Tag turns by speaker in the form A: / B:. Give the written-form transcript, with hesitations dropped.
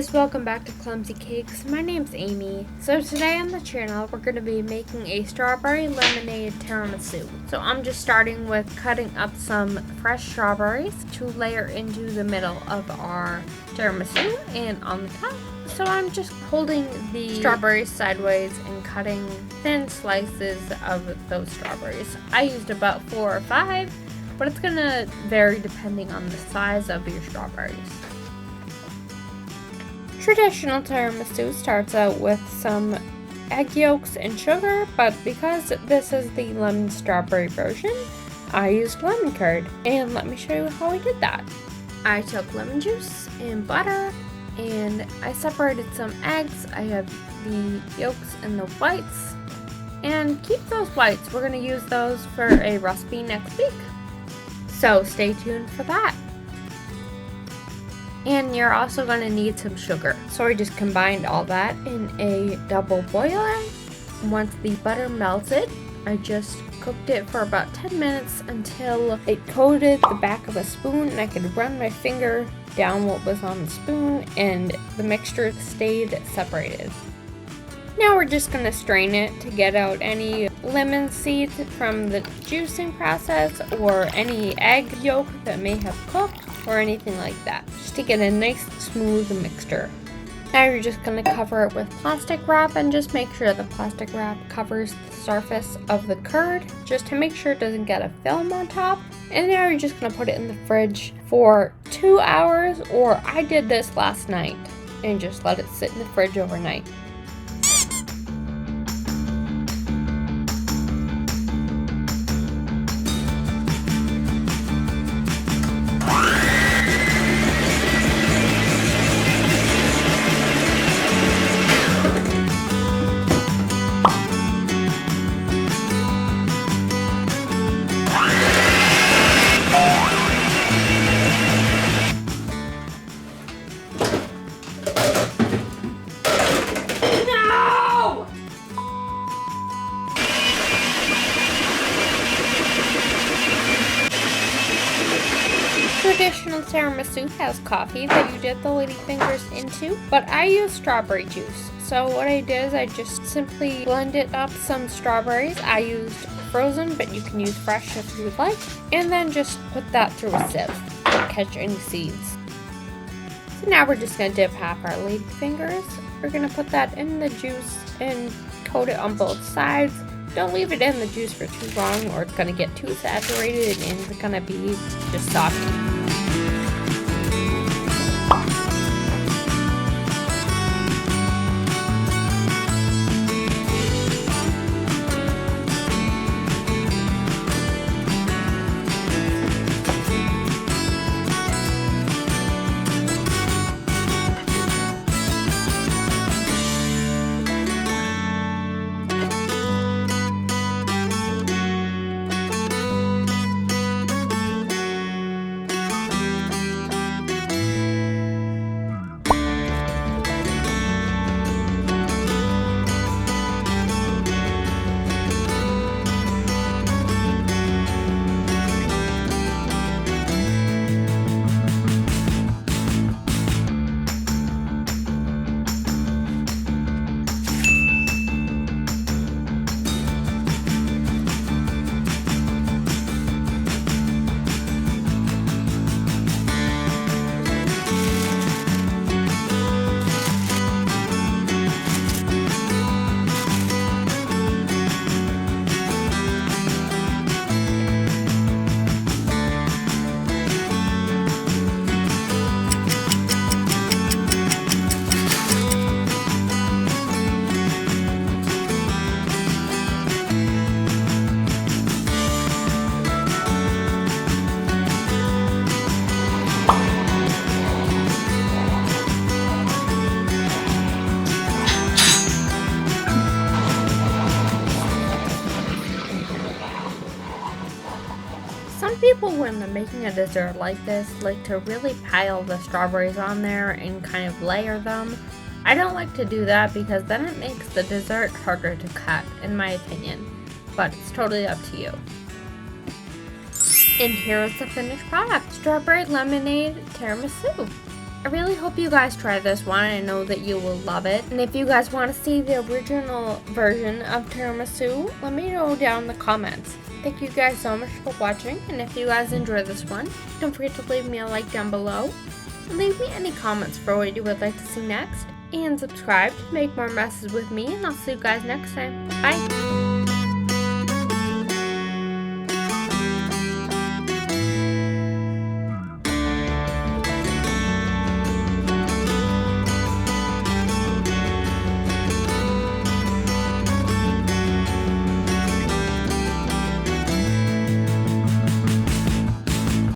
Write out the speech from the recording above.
A: guys, welcome back to Clumsy Cakes. My name's Amy. So today on the channel we're going to be making a strawberry lemonade tiramisu. So I'm just starting with cutting up some fresh strawberries to layer into the middle of our tiramisu and on the top. So I'm just holding the strawberries sideways and cutting thin slices of those strawberries. I used about 4 or 5, but it's going to vary depending on the size of your strawberries. Traditional tiramisu starts out with some egg yolks and sugar, but because this is the lemon strawberry version, I used lemon curd. And let me show you how I did that. I took lemon juice and butter, and I separated some eggs. I have the yolks and the whites, and keep those whites. We're going to use those for a recipe next week, so stay tuned for that. And you're also going to need some sugar. So I just combined all that in a double boiler. Once the butter melted, I just cooked it for about 10 minutes until it coated the back of a spoon and I could run my finger down what was on the spoon and the mixture stayed separated. Now we're just going to strain it to get out any lemon seeds from the juicing process or any egg yolk that may have cooked or anything like that, just to get a nice smooth mixture. Now you're just going to cover it with plastic wrap and just make sure the plastic wrap covers the surface of the curd just to make sure it doesn't get a film on top. And now you're just going to put it in the fridge for 2 hours, or I did this last night and just let it sit in the fridge overnight. Traditional tiramisu has coffee that you dip the ladyfingers into, but I use strawberry juice. So what I did is I just simply blended up some strawberries. I used frozen, but you can use fresh if you would like, and then just put that through a sieve to catch any seeds. So now we're just going to dip half our ladyfingers. We're going to put that in the juice and coat it on both sides. Don't leave it in the juice for too long or it's going to get too saturated and it's going to be just soggy. Some people, when they're making a dessert like this, like to really pile the strawberries on there and kind of layer them. I don't like to do that because then it makes the dessert harder to cut, in my opinion. But it's totally up to you. And here is the finished product, strawberry lemonade tiramisu. I really hope you guys try this one. I know that you will love it. And if you guys want to see the original version of tiramisu, let me know down in the comments. Thank you guys so much for watching, and if you guys enjoyed this one, don't forget to leave me a like down below. And leave me any comments for what you would like to see next. And subscribe to make more messes with me, and I'll see you guys next time. Bye!